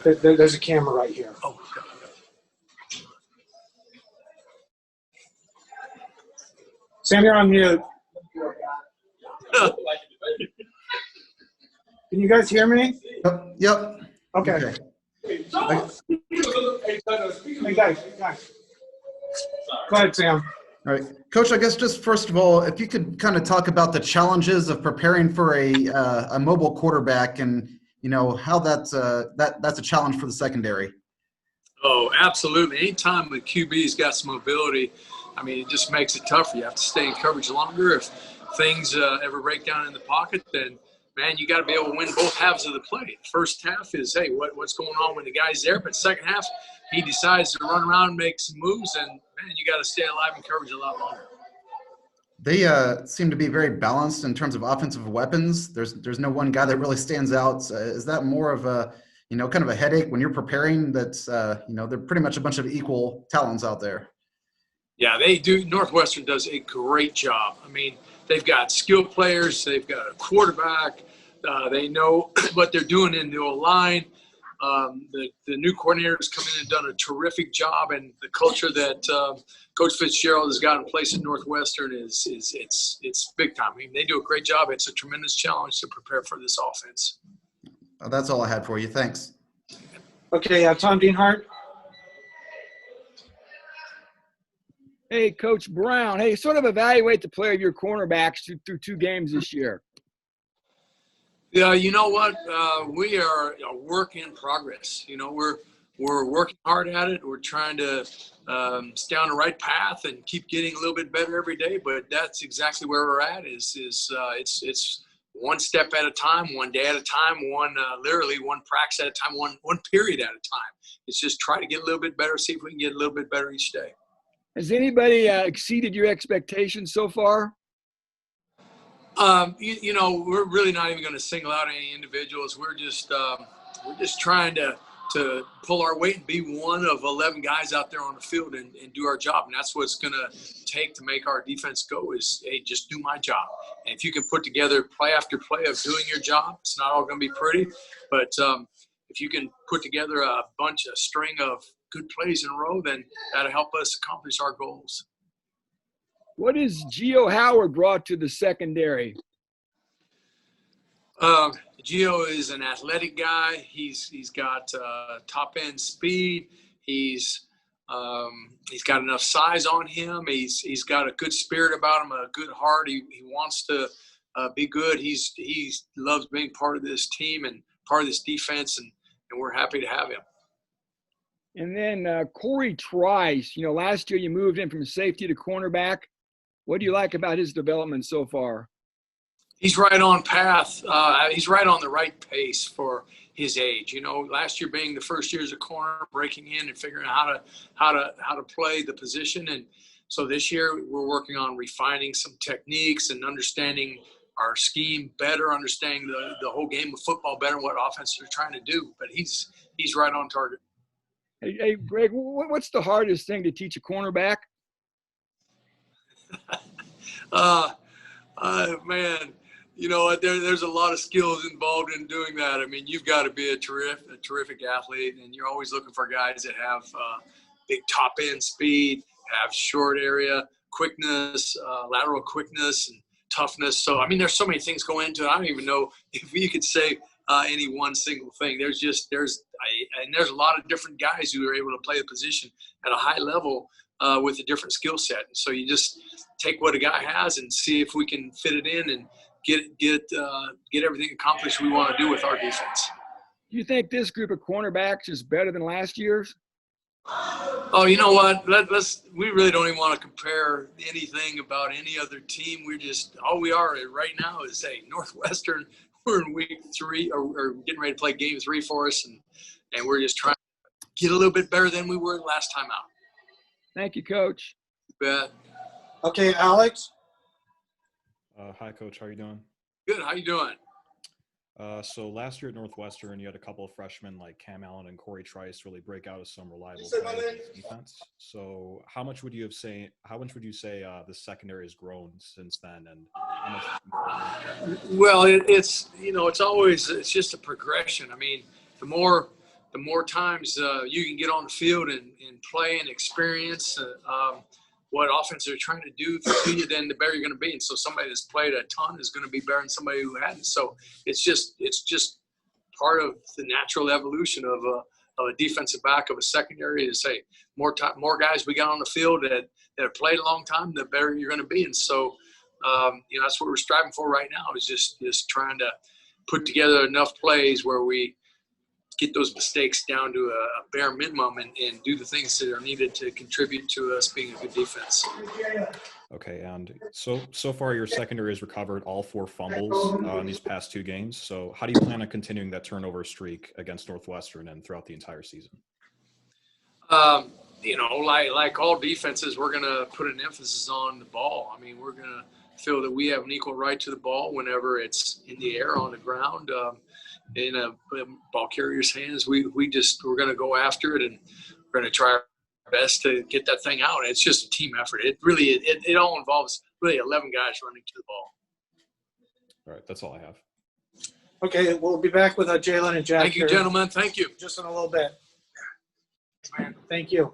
There's a camera right here. Oh. Sam, you're on mute. Can you guys hear me? Yep. Okay. Hey, guys. Go ahead, Sam. All right, Coach, I guess just first of all, if you could kind of talk about the challenges of preparing for a mobile quarterback and, how that's a challenge for the secondary. Oh, absolutely. Anytime the QB's got some mobility, it just makes it tougher. You have to stay in coverage longer. If things ever break down in the pocket, then, man, you got to be able to win both halves of the play. First half is, hey, what's going on when the guy's there? But second half, he decides to run around and make some moves, and, man, you got to stay alive in coverage a lot longer. They seem to be very balanced in terms of offensive weapons. There's no one guy that really stands out. Is that more of a, kind of a headache when you're preparing? That's, they're pretty much a bunch of equal talents out there. Yeah, they do. Northwestern does a great job. They've got skilled players. They've got a quarterback. They know what they're doing in the O-line. The new coordinators come in and done a terrific job, and the culture that Coach Fitzgerald has got in place at Northwestern is big time. They do a great job. It's a tremendous challenge to prepare for this offense. That's all I had for you. Thanks. Okay, Tom Dienhart. Hey, Coach Brown. Hey, sort of evaluate the play of your cornerbacks through 2 games this year. Yeah, you know what? We are a work in progress. We're working hard at it. We're trying to stay on the right path and keep getting a little bit better every day. But that's exactly where we're at. It's one step at a time, one day at a time, literally one practice at a time, one period at a time. It's just try to get a little bit better, see if we can get a little bit better each day. Has anybody exceeded your expectations so far? We're really not even going to single out any individuals. We're just trying to pull our weight and be one of 11 guys out there on the field and do our job. And that's what it's going to take to make our defense go is, hey, just do my job. And if you can put together play after play of doing your job, it's not all going to be pretty. But if you can put together a string of good plays in a row, then that'll help us accomplish our goals. What has Geo Howard brought to the secondary? Geo is an athletic guy. He's got top end speed. He's got enough size on him. He's got a good spirit about him, a good heart. He wants to be good. He loves being part of this team and part of this defense, and we're happy to have him. And then Corey Trice, last year you moved in from safety to cornerback. What do you like about his development so far? He's right on path. He's right on the right pace for his age. Last year being the first year as a corner, breaking in and figuring out how to play the position. And so this year we're working on refining some techniques and understanding our scheme better, understanding the whole game of football better, what offense they're trying to do. But he's right on target. Hey, Greg, what's the hardest thing to teach a cornerback? Man, there's a lot of skills involved in doing that. You've got to be a terrific athlete, and you're always looking for guys that have big top end speed, have short area quickness, lateral quickness, and toughness. So, there's so many things going into it. I don't even know if you could say any one single thing. There's a lot of different guys who are able to play the position at a high level with a different skill set. And so you just take what a guy has and see if we can fit it in and get everything accomplished we want to do with our defense. Do you think this group of cornerbacks is better than last year's? Oh, you know what? We really don't even want to compare anything about any other team. All we are right now is, hey, Northwestern, we're in week 3 or getting ready to play game 3 for us. And we're just trying to get a little bit better than we were last time out. Thank you, Coach. You bet. Okay, Alex. Hi, Coach. How are you doing? Good. How you doing? So last year at Northwestern, you had a couple of freshmen like Cam Allen and Corey Trice really break out as some reliable players in defense. So how much would you say the secondary has grown since then? And how much? Well, it's just a progression. The more the more times you can get on the field and play and experience what offense they're trying to do to you, then the better you're going to be. And so somebody that's played a ton is going to be better than somebody who hadn't. So it's just part of the natural evolution of a defensive back, of a secondary, to say more guys we got on the field that have played a long time, the better you're going to be. And so, that's what we're striving for right now, is just trying to put together enough plays where we get those mistakes down to a bare minimum and do the things that are needed to contribute to us being a good defense. Okay, and so far your secondary has recovered all 4 fumbles in these past 2 games. So how do you plan on continuing that turnover streak against Northwestern and throughout the entire season? Like all defenses, we're going to put an emphasis on the ball. I mean, we're going to feel that we have an equal right to the ball whenever it's in the air, on the ground, in a ball carrier's hands. We're going to go after it, and we're going to try our best to get that thing out. It's just a team effort. It really, it all involves really 11 guys running to the ball. All right, that's all I have. Okay, we'll be back with Jalen and Jack. Thank you, here gentlemen. Thank you. just in a little bit. Thank you.